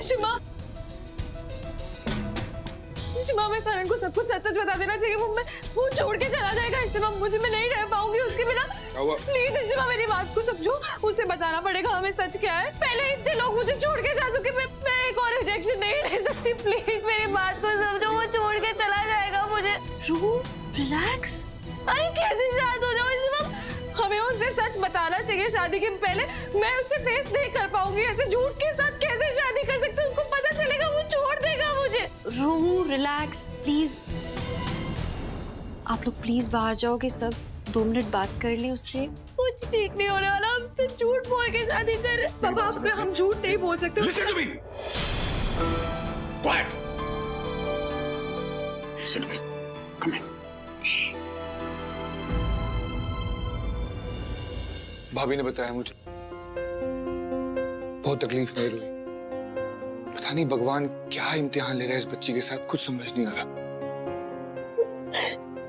शिमा, शिमा मैं करण को सब कुछ सच सच बता देना चाहिए। वो छोड़ के चला जाएगा शिमा, मैं नहीं रह पाऊंगी उसके बिना। प्लीज शिमा मेरी बात को समझो, उसे बताना पड़ेगा हमें सच क्या है। पहले इतने लोग मुझे छोड़ के जा चुके, मैं एक और रिजेक्शन नहीं रह सकती। प्लीज मेरी बात को समझो, वो छोड़ के चला जाएगा मुझे। रिलैक्स। अरे कैसे शायद हो जाओ शिमा, हमें उनसे सच बताना चाहिए शादी के पहले। मैं उससे फेस नहीं कर पाऊंगी, ऐसे झूठ के साथ कैसे शादी कर सकते हैं? उसको पता चलेगा वो छोड़ देगा मुझे। रूह रिलैक्स प्लीज, आप लोग प्लीज बाहर जाओगे, सब 2 मिनट बात कर लें उससे। कुछ ठीक नहीं होने वाला, हमसे झूठ बोल के शादी कर। पापा आप पे हम झूठ नहीं बोल सकते। Listen to me. Quiet. Listen to me. Come in. भाभी ने बताया मुझे, बहुत तकलीफ में हुई। पता नहीं भगवान क्या इम्तिहान ले रहा है इस बच्ची के साथ, कुछ समझ नहीं आ रहा।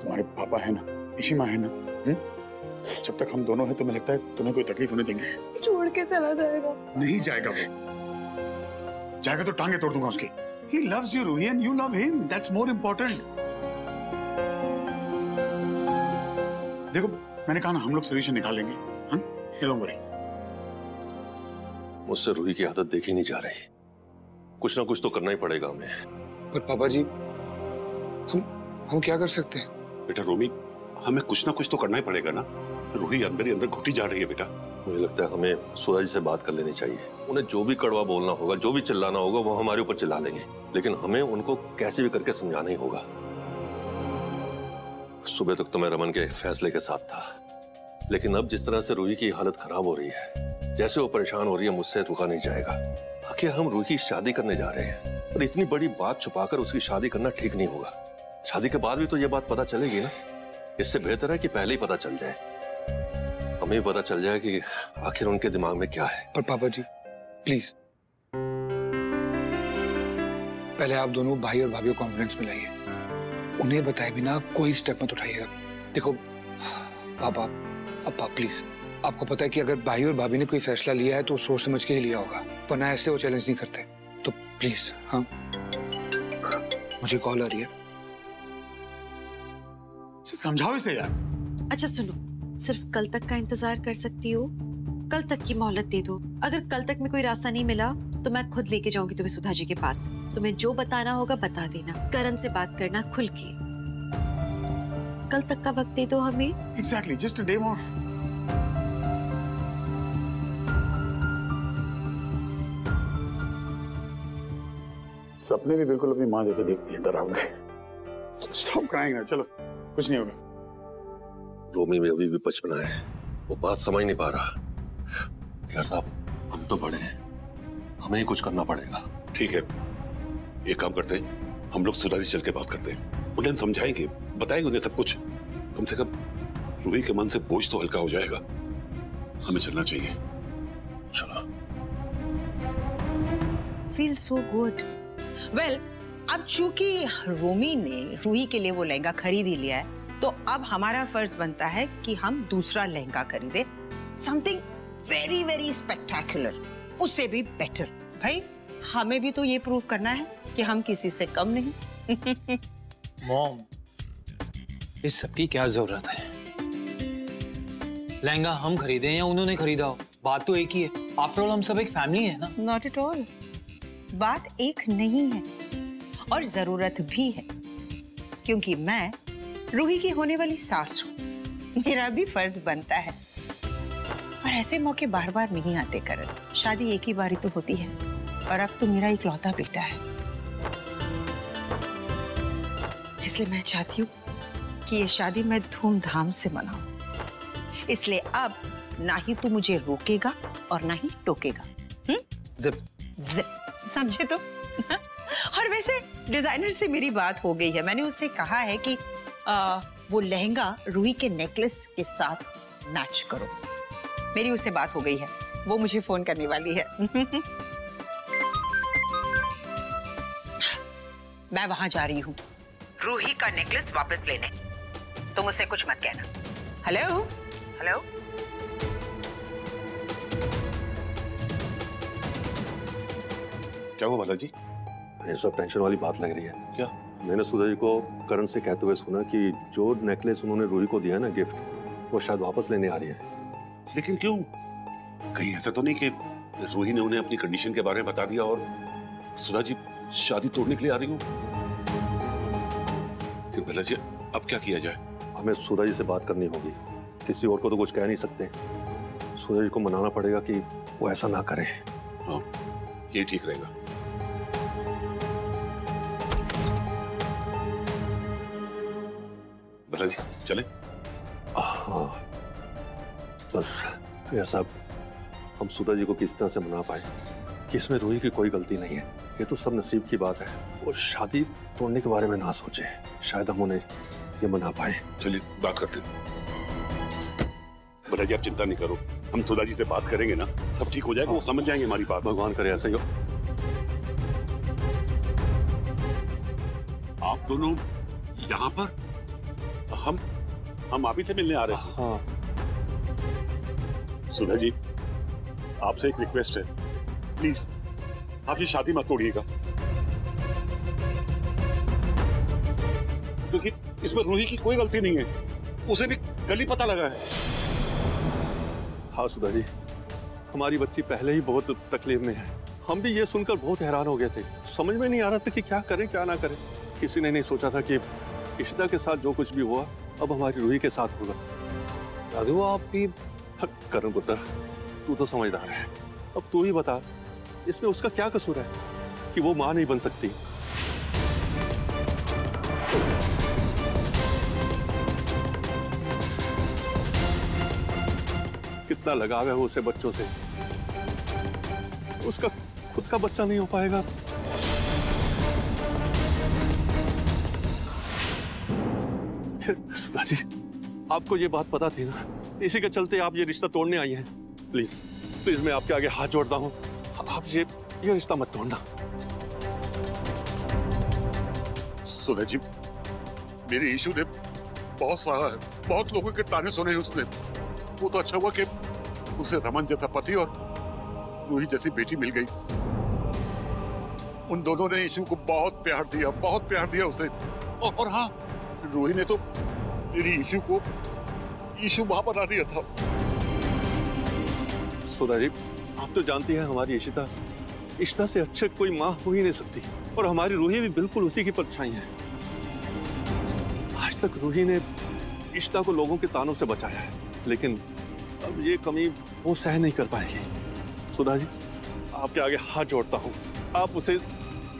तुम्हारे पापा है ना, इशिमा है ना, जब तक हम दोनों हैं तुम्हें लगता है तुम्हें कोई तकलीफ होने देंगे? छोड़ के चला जाएगा। नहीं जाएगा वो, जाएगा तो टांगे तोड़ दूंगा उसकी। He loves you, Ruhi, and you love him. That's more important. देखो मैंने कहा ना हम लोग सोल्यूशन निकाल लेंगे, हाँ? Don't worry. मुझसे रूही की आदत देखी नहीं जा रही, कुछ ना कुछ तो करना ही पड़ेगा हमें। पर पापा जी हम क्या कर सकते हैं? बेटा रोमी, हमें कुछ ना कुछ तो करना ही पड़ेगा ना। रूही अंदर ही अंदर घुटी जा रही है बेटा। मुझे लगता है हमें सूरज से बात कर लेनी चाहिए। उन्हें जो भी कड़वा बोलना होगा, जो भी चिल्लाना होगा, वो हमारे ऊपर चिल्ला लेंगे, लेकिन हमें उनको कैसे भी करके समझाना ही होगा। सुबह तक तो मैं रमन के फैसले के साथ था, लेकिन अब जिस तरह से रूही की हालत खराब हो रही है, जैसे वो परेशान हो रही है, मुझसे रुका नहीं जाएगा। आखिर हम रूही की शादी करने जा रहे हैं, और इतनी बड़ी बात छुपाकर उसकी शादी करना ठीक नहीं होगा। शादी के बाद भी तो ये बात पता चलेगी ना। इससे बेहतर है कि पहले ही पता चल जाए, हमें पता चल जाए कि आखिर उनके दिमाग में क्या है। पर पापा जी प्लीज, पहले आप दोनों भाई और भाभी को कॉन्फिडेंस में लाइए, उन्हें बताए बिना कोई स्टेप मत उठाइएगा। देखो पापा, अब प्लीज, आपको पता है कि अगर भाई और भाभी ने कोई फैसला लिया है तो सोच समझ के ही लिया होगा, वरना ऐसे वो चैलेंज नहीं करते। तो प्लीज, हाँ मुझे कॉल आ रही है, समझाओ इसे यार। अच्छा सुनो, सिर्फ कल तक का इंतजार कर सकती हो, कल तक की मोहलत दे दो। अगर कल तक में कोई रास्ता नहीं मिला तो मैं खुद लेके जाऊंगी तुम्हें सुधा जी के पास। तुम्हें जो बताना होगा बता देना, करण से बात करना खुल के। कल तक का वक्त दे दो हमें। Exactly, just a day more. सपने भी बिल्कुल अपनी माँ जैसे देखती है, डरावने। Stop crying ना, चलो कुछ नहीं होगा। रोमी में अभी भी बचपना है, वो बात समझ नहीं पा रहा। यार साहब, हम तो बड़े हैं, हमें ही कुछ करना पड़ेगा। ठीक है, एक काम करते हैं, हम लोग सुधा जी चल के बात करते हैं, उन्हें समझाएंगे, बताएंगे उन्हें सब कुछ। कम से कम रूही के मन से बोझ तो हल्का हो जाएगा। हमें चलना चाहिए, चलो। Feel so good. वेल, अब चूंकि रोमी ने रूही के लिए वो लहंगा खरीद ही लिया है, तो अब हमारा फर्ज बनता है कि हम दूसरा लहंगा खरीदे, समथिंग वेरी वेरी स्पेक्टेकुलर, उससे भी बेटर। भाई हमें भी तो ये प्रूव करना है कि हम किसी से कम नहीं। मॉम, इस सब की क्या जरूरत है? लहंगा हम खरीदे या उन्होंने खरीदा हो, बात तो एक ही है। आफ्टर ऑल हम सब एक फैमिली है ना। नॉट एट ऑल, बात एक नहीं है और जरूरत भी है, क्योंकि मैं रूही की होने वाली सास हूं। मेरा भी फर्ज बनता है, और ऐसे मौके बार बार नहीं आते करण। शादी एक ही बारी तो होती है, और अब तो मेरा इकलौता बेटा है, इसलिए मैं चाहती हूँ कि ये शादी मैं धूमधाम से मनाऊं। इसलिए अब ना ही तू मुझे रोकेगा और ना ही टोकेगा। जिप जिप, समझे तो? और वैसे डिजाइनर से मेरी बात हो गई है, मैंने उससे कहा है कि वो लहंगा रूही के नेकलेस के साथ मैच करो। मेरी उससे बात हो गई है, वो मुझे फोन करने वाली है। मैं वहां जा रही हूँ रूही का नेकलेस वापस लेने। तुम मुझसे कुछ मत कहना। हेलो हेलो, क्या हुआ बालाजी? ये सब टेंशन वाली बात लग रही है। क्या? मैंने सुधा जी को करण से कहते हुए सुना कि जो नेकलेस उन्होंने रूही को दिया ना गिफ्ट, वो शायद वापस लेने आ रही है। लेकिन क्यों? कहीं ऐसा तो नहीं कि रूही ने उन्हें अपनी कंडीशन के बारे में बता दिया और सुधा जी शादी तोड़ने के लिए आ रही हूँ? फिर बालाजी अब क्या किया जाए? हमें सुधा जी से बात करनी होगी, किसी और को तो कुछ कह नहीं सकते। सुधा जी को मनाना पड़ेगा कि वो ऐसा ना करे। हाँ, ये ठीक रहेगा। बालाजी चले? हाँ, बस यार साहब, हम सुधा जी को किस तरह से मना पाए कि इसमें रूही की कोई गलती नहीं है। ये तो सब नसीब की बात है। और शादी तोड़ने के बारे में ना सोचे, शायद हम उन्हें ये मना पाए। चलिए बात करते हैं। बालाजी आप चिंता नहीं करो, हम सुधा जी से बात करेंगे ना, सब ठीक हो जाएगा। वो समझ जाएंगे हमारी बात। भगवान करे ऐसा ही हो। आप दोनों यहाँ पर? हम आप ही से मिलने आ रहे हैं। हाँ सुधा जी, आपसे एक रिक्वेस्ट है, प्लीज आप ये शादी मत तोड़िएगा, क्योंकि इसमें रूही की कोई गलती नहीं है। उसे भी कल ही पता लगा है। हाँ सुधा जी, हमारी बच्ची पहले ही बहुत तकलीफ में है। हम भी ये सुनकर बहुत हैरान हो गए थे। समझ में नहीं आ रहा था कि क्या करें क्या ना करें। किसी ने नहीं सोचा था कि इशिता के साथ जो कुछ भी हुआ अब हमारी रूही के साथ होगा। दादू आप भी करण पुत्र, तू तो समझदार है, अब तू ही बता, इसमें उसका क्या कसूर है कि वो मां नहीं बन सकती? कितना लगाव है वो उसे बच्चों से, उसका खुद का बच्चा नहीं हो पाएगा। सुधा जी, आपको ये बात पता थी ना, इसी के चलते आप ये रिश्ता तोड़ने आई हैं। प्लीज प्लीज मैं आपके आगे हाथ जोड़ता हूँ, आप ये रिश्ता मत तोड़ना। सुधा जी, मेरे ईशु ने बहुत सहा है, बहुत लोगों के ताने सुने हैं उसने। वो तो अच्छा हुआ कि उसे रमन जैसा पति और रूही जैसी बेटी मिल गई। उन दोनों ने ईशु को बहुत प्यार दिया उसे। और हाँ, रूही ने तो मेरी ईशु को ईशु मां बना दिया था। सुधा जी, आप तो जानती हैं हमारी इशिता से अच्छे कोई मां हो ही नहीं सकती, और हमारी रूही भी बिल्कुल उसी की परछाई है। आज तक रूही ने इशिता को लोगों के तानों से बचाया है, लेकिन अब ये कमी वो सह नहीं कर पाएगी। सुधा जी, आपके आगे हाथ जोड़ता हूं, आप उसे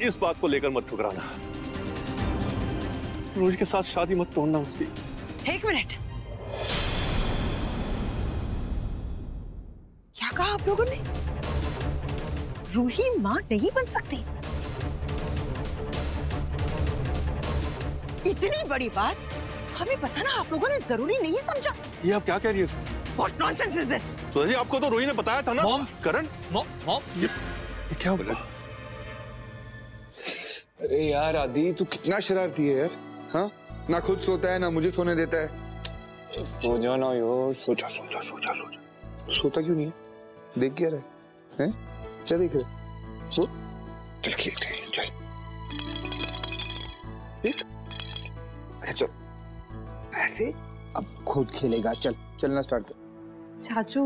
इस बात को लेकर मत ठुकराना। रूही के साथ शादी मत तोड़ना उसकी। एक मिनट, क्या कहा आप लोगों ने? रूही मां नहीं बन सकती? इतनी बड़ी बात हमें बताना आप लोगों ने जरूरी नहीं समझा? ये आप क्या कह रही है? What nonsense is this? Sudha ji, आपको तो रूही ने बताया था ना। मॉम, करण, मॉम, ये क्या हुआ? अरे यार आदि, तू कितना शरारती है यार। हाँ, ना खुद सोता है ना मुझे सोने देता है। सो जाओ ना यार, सोचा। सोता क्यों नहीं है? देख क्या रहा है? क्या देख रहे? सो, चल खेलते हैं, चल। अच्छा चल, ऐसे अब खुद खेलेगा। चलना स्टार्ट कर। चाचू,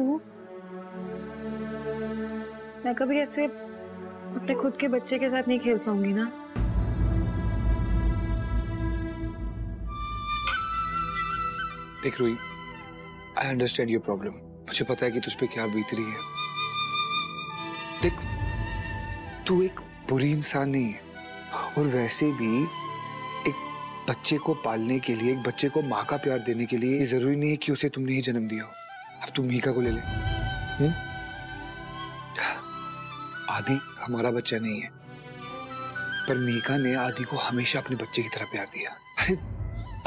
मैं कभी ऐसे अपने खुद के बच्चे के साथ नहीं खेल पाऊंगी ना। देख Ruhi, I understand your problem. मुझे पता है कि तुझ पे क्या बीत रही है। देख, तू एक बुरी इंसान नहीं है, और वैसे भी एक बच्चे को पालने के लिए, एक बच्चे को माँ का प्यार देने के लिए जरूरी नहीं है कि उसे तुमने ही जन्म दिया हो। अब तू मीका को ले ले। आदि हमारा बच्चा नहीं है, पर मीका ने आदि को हमेशा अपने बच्चे की तरह प्यार दिया। अरे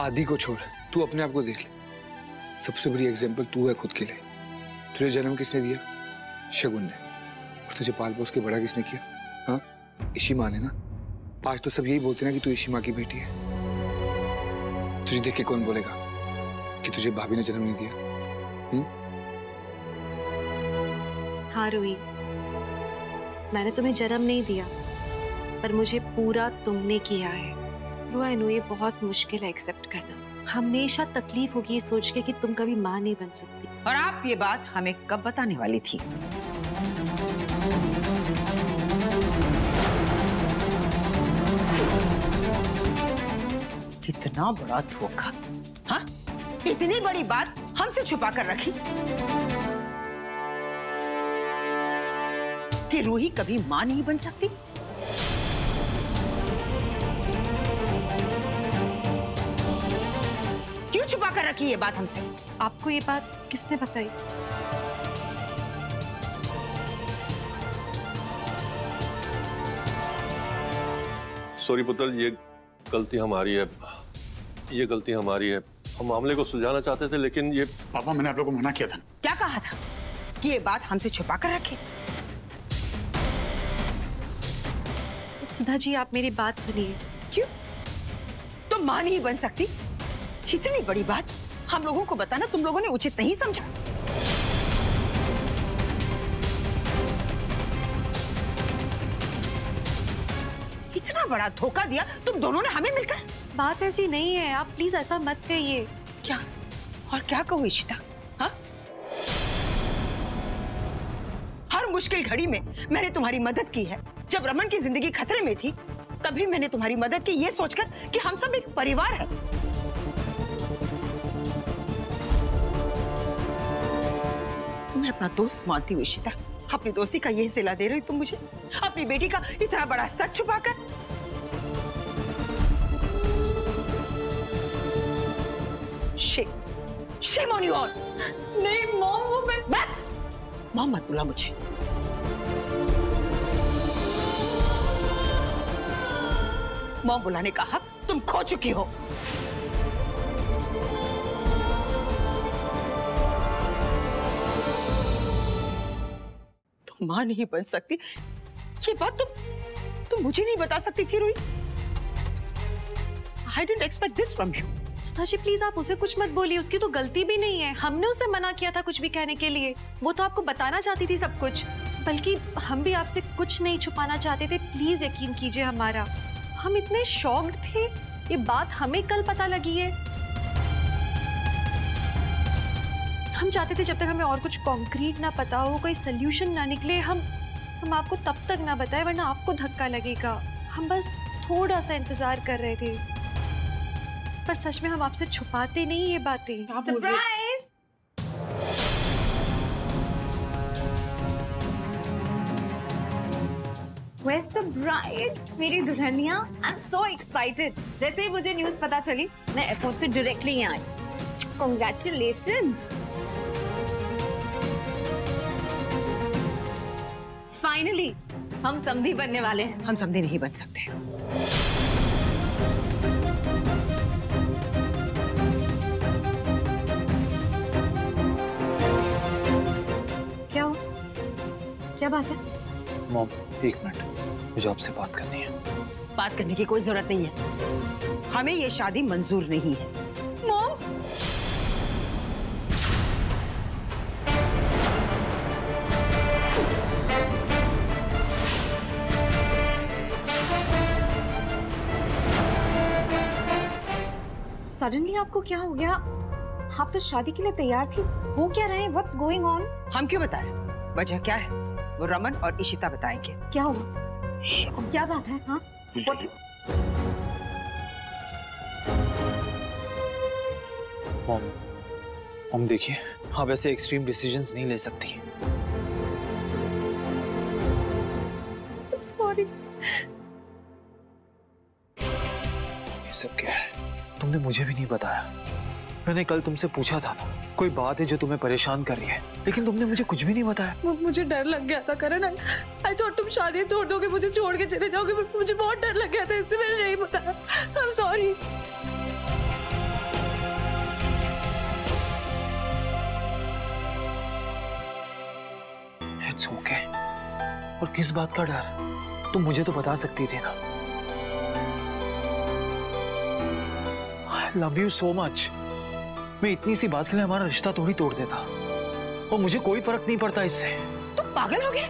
आदि को छोड़, तू अपने आप को देख ले। सबसे बड़ी एग्जाम्पल तू है खुद के लिए। तुझे जन्म किसने दिया? शगुन ने। और तुझे पाल पोस के बड़ा किसने किया? हाँ, इशी माँ ने ना। आज तो सब यही बोलते ना कि तू इशी माँ की बेटी है। तुझे देख के कौन बोलेगा कि तुझे भाभी ने जन्म नहीं दिया? हाँ रूही, मैंने तुम्हें जन्म नहीं दिया, पर मुझे पूरा तुमने किया है। आई नो ये बहुत मुश्किल है एक्सेप्ट करना। हमेशा तकलीफ होगी ये सोच के कि तुम कभी माँ नहीं बन सकती। और आप ये बात हमें कब बताने वाली थी? इतना बड़ा धोखा, हाँ? इतनी बड़ी बात हमसे छुपा कर रखी कि रूही कभी मां नहीं बन सकती। क्यों छुपा कर रखी ये बात हमसे? आपको ये बात किसने बताई? सॉरी पुत्र, ये गलती हमारी है, ये गलती हमारी है। हम मामले को सुलझाना चाहते थे, लेकिन ये पापा मैंने आप लोगों को मना किया था। क्या कहा था कि ये बात हमसे छुपा कर रखे? सुधा जी आप मेरी बात सुनिए। क्यों? तुम मां नहीं बन सकती? इतनी बड़ी बात हम लोगों को बताना तुम लोगों ने उचित नहीं समझा? इतना बड़ा धोखा दिया तुम दोनों ने हमें मिलकर। बात ऐसी नहीं है, आप प्लीज ऐसा मत कहिए। क्या? और क्या कहूं इशिता? हाँ? हर मुश्किल घड़ी में मैंने तुम्हारी मदद की है। जब रमन की जिंदगी खतरे में थी तभी मैंने तुम्हारी मदद की, ये सोचकर कि हम सब एक परिवार हैं। तुम्हें अपना दोस्त मानती हो इशिता? अपनी दोस्ती का ये सिला दे रही तुम मुझे, अपनी बेटी का इतना बड़ा सच छुपाकर। Shame on you all। नहीं मॉम, वो मैं बस मॉम मत बुला मुझे। मॉम बुलाने का हक तुम खो चुकी हो। तुम मां नहीं बन सकती ये बात तुम मुझे नहीं बता सकती थी Ruhi. I didn't expect this from you। Sudha ji please आप उसे कुछ मत बोलिए, उसकी तो गलती भी नहीं है। हमने उसे मना किया था कुछ भी कहने के लिए, वो तो आपको बताना चाहती थी सब कुछ। बल्कि हम भी आपसे कुछ नहीं छुपाना चाहते थे, प्लीज यकीन कीजिए हमारा। हम इतने शॉक्ड थे, ये बात हमें कल पता लगी है। हम चाहते थे जब तक हमें और कुछ कॉन्क्रीट ना पता हो, कोई सोल्यूशन ना निकले, हम आपको तब तक ना बताए, वरना आपको धक्का लगेगा। हम बस थोड़ा सा इंतजार कर रहे थे, पर सच में हम आपसे छुपाते नहीं ये बातें। सरप्राइज। Where's the bride? मेरी दुल्हनिया। I'm so excited। जैसे ही मुझे न्यूज़ पता चली, मैं एयरपोर्ट से डायरेक्टली यहाँ आई। Congratulations। Finally, हम समधी बनने वाले हैं। हम समधी नहीं बन सकते। क्या बात है? मॉम एक मिनट, मुझे आपसे बात करनी है। बात करने की कोई जरूरत नहीं है, हमें ये शादी मंजूर नहीं है। मॉम, सडनली आपको क्या हो गया? आप तो शादी के लिए तैयार थी, वो क्या रहे? What's going on? हम क्यों बताएं? वजह क्या है वो रमन और इशिता बताएंगे। क्या हुआ? क्या बात है? हाँ? मॉम देखिए, आप ऐसे एक्सट्रीम डिसीजंस नहीं ले सकती। सॉरी। ये सब क्या है? तुमने मुझे भी नहीं बताया। मैंने कल तुमसे पूछा था ना, कोई बात है जो तुम्हें परेशान कर रही है, लेकिन तुमने मुझे कुछ भी नहीं बताया। मुझे डर लग गया था करण। आई थॉट तुम शादी तोड़ दोगे, मुझे छोड़ के चले जाओगे। मुझे बहुत डर लग गया था, इसलिए मैंने नहीं बताया। I am sorry. It's okay. और किस बात का डर? तुम मुझे तो बता सकती थी ना। I love you so much. मैं इतनी सी बात के लिए हमारा रिश्ता थोड़ी तोड़ देता, और मुझे कोई फर्क नहीं पड़ता इससे। तुम पागल हो गए?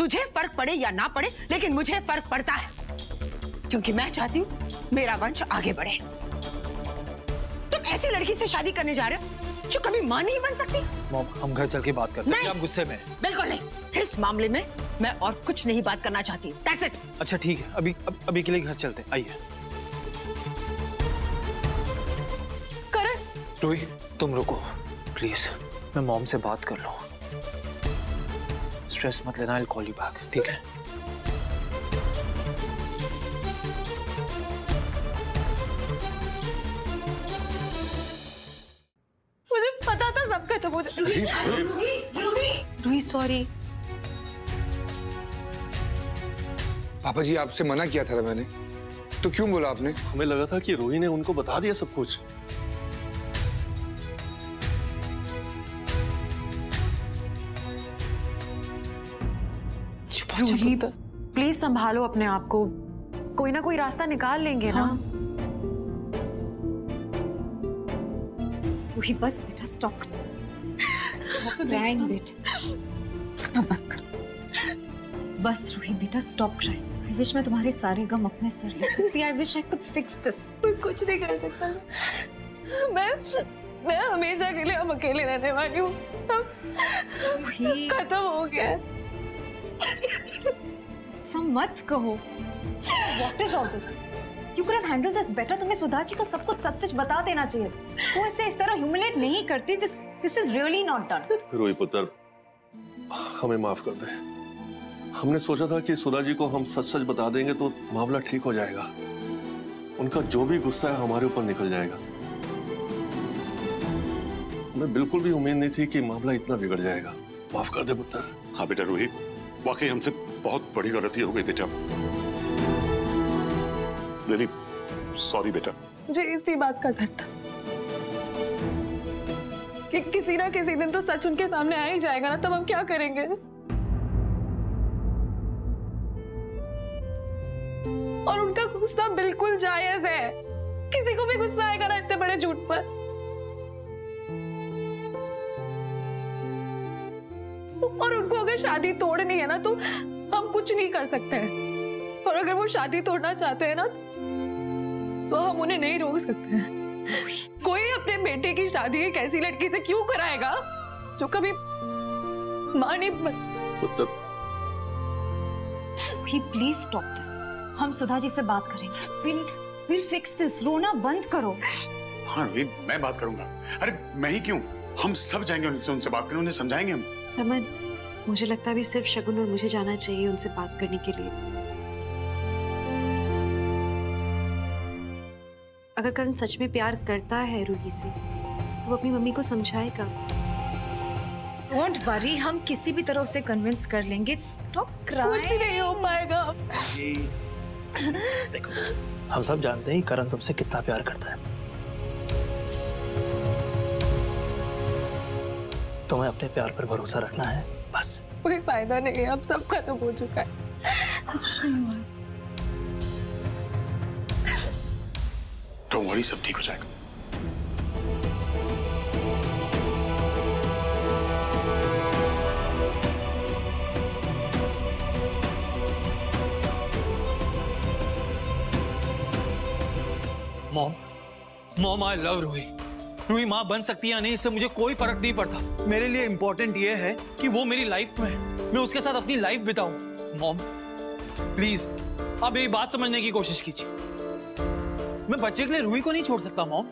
तुझे फर्क पड़े या ना पड़े, लेकिन मुझे फर्क पड़ता है, क्योंकि मैं चाहती हूँ मेरा वंश आगे बढ़े। तुम ऐसी लड़की से शादी करने जा रहे हो जो कभी मां नहीं बन सकती। मॉम, हम घर चल के बात करते हैं। आप गुस्से में? बिल्कुल नहीं। इस मामले में मैं और कुछ नहीं बात करना चाहती। That's it। अच्छा ठीक है, अभी के लिए घर चलते हैं। आइए। करण, रूही तुम रुको प्लीज, मैं मॉम से बात कर लूं। स्ट्रेस मत लेना, I'll call you back, ठीक है? मुझे पता था सब खत्म हो जाएगा। रूही सॉरी। पापा जी आपसे मना किया था मैंने, तो क्यों बोला आपने? हमें लगा था कि रूही ने उनको बता दिया सब कुछ। रूही प्लीज संभालो अपने आप को, कोई ना कोई रास्ता निकाल लेंगे ना। रूही बस बेटा, स्टॉप क्राइंग बेटा, बस रूही बेटा स्टॉप क्राइंग। आई विश मैं तुम्हारे सारे गम अपने सर ले सकती। I wish I could fix this. कुछ नहीं कर सकता। मैं हमेशा के लिए अब अकेले रहने वाली हूँ। खत्म हो गया है। सब मत कहो। What is all this? You could have handled this better. तुम्हें सुधा जी को सब कुछ सच बता देना चाहिए। वो इसे इस तरह ह्यूमिलेट नहीं करती। This is really not done. Ruhi पुत्र, हमें माफ कर दे। हमने सोचा था कि सुधा जी को हम सच बता देंगे तो मामला ठीक हो जाएगा, उनका जो भी गुस्सा है हमारे ऊपर निकल जाएगा। हमें बिल्कुल भी उम्मीद नहीं थी कि मामला इतना बिगड़ जाएगा। माफ कर दे पुत्र। हाँ बेटा रूही, वाकई हमसे बहुत बड़ी गलती हो गई बेटा। रियली सॉरी बेटा। मुझे इसी बात का डर था कि किसी ना किसी दिन तो सच उनके सामने आ ही जाएगा ना, तब हम क्या करेंगे? और उनका गुस्सा बिल्कुल जायज है। किसी को भी गुस्सा आएगा ना इतने बड़े झूठ पर। और उनको अगर शादी तोड़नी है ना तो हम कुछ नहीं कर सकते हैं। और अगर वो शादी तोड़ना चाहते हैं ना तो हम उन्हें नहीं रोक सकते हैं। कोई अपने बेटे की शादी एक ऐसी लड़की से क्यों कराएगा जो कभी मां नहीं बन। Please stop this. हम सुधा जी से बात करेंगे। we'll fix this। रोना बंद करो। हाँ रूही, मैं बात करूंगा। अरे मैं ही क्यों, हम सब जाएंगे उनसे बात करें, उन्हें समझाएंगे हम। रमन, मुझे लगता है अभी सिर्फ शगुन और मुझे जाना चाहिए उनसे बात करने के लिए। अगर करण सच में प्यार करता है रूही से तो वो अपनी मम्मी को समझाएगा। डोंट वरी, हम किसी भी तरह उसे कन्विंस कर लेंगे। Stop crying. कुछ नहीं हो पाएगा। देखो, हम सब जानते हैं करण तुमसे कितना प्यार करता है। तुम्हें अपने प्यार पर भरोसा रखना है, बस। कोई फायदा नहीं है, अब सब खत्म हो चुका है। कुछ नहीं हुआ। डोंट वरी, सब ठीक हो जाएगा। Mom I love Ruhi. Ruhi माँ बन सकती है या नहीं, इससे मुझे कोई फर्क नहीं पड़ता। मेरे लिए इंपॉर्टेंट ये है कि वो मेरी लाइफ में है, मैं उसके साथ अपनी लाइफ बिताऊं। मॉम प्लीज आप मेरी बात समझने की कोशिश कीजिए। मैं बच्चे के लिए रूही को नहीं छोड़ सकता मॉम।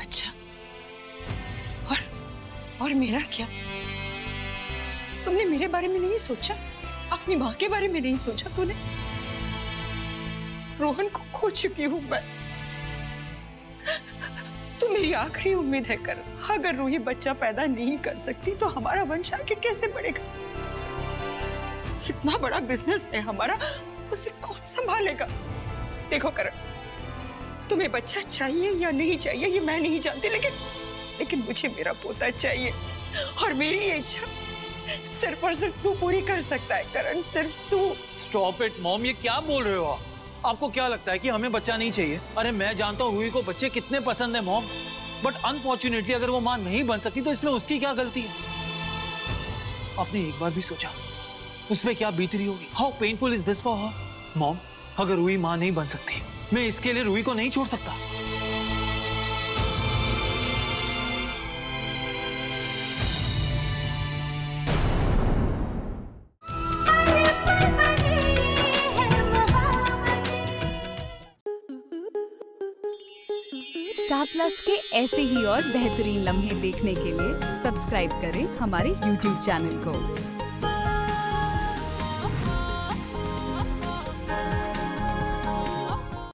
अच्छा, और मेरा क्या? तुमने मेरे बारे में नहीं सोचा? अपनी माँ के बारे में नहीं सोचा तूने? रोहन को खो चुकी हूं मैं। तू मेरी आखिरी उम्मीद है कर। अगर रूही बच्चा पैदा नहीं कर सकती तो हमारा वंश आगे कैसे बढ़ेगा? इतना बड़ा बिजनेस है हमारा, उसे कौन संभालेगा? देखो करण, तुम्हें बच्चा चाहिए या नहीं चाहिए ये मैं नहीं जानती, लेकिन मुझे मेरा पोता चाहिए। और मेरी ये इच्छा सिर्फ और सिर्फ तू पूरी कर सकता है करण, सिर्फ तू। स्टॉप इट मॉम, ये क्या बोल रहे हो आप? आपको क्या लगता है कि हमें बच्चा नहीं चाहिए? अरे मैं जानता हूँ रूही को बच्चे कितने पसंद है मॉम, बट अनफॉर्चुनेटली अगर वो माँ नहीं बन सकती तो इसमें उसकी क्या गलती है? आपने एक बार भी सोचा उसमें क्या बीत रही होगी? How painful is this for her? Mom, अगर रूही माँ नहीं बन सकती, मैं इसके लिए रूही को नहीं छोड़ सकता। स्टार प्लस के ऐसे ही और बेहतरीन लम्हे देखने के लिए सब्सक्राइब करें हमारे YouTube चैनल को।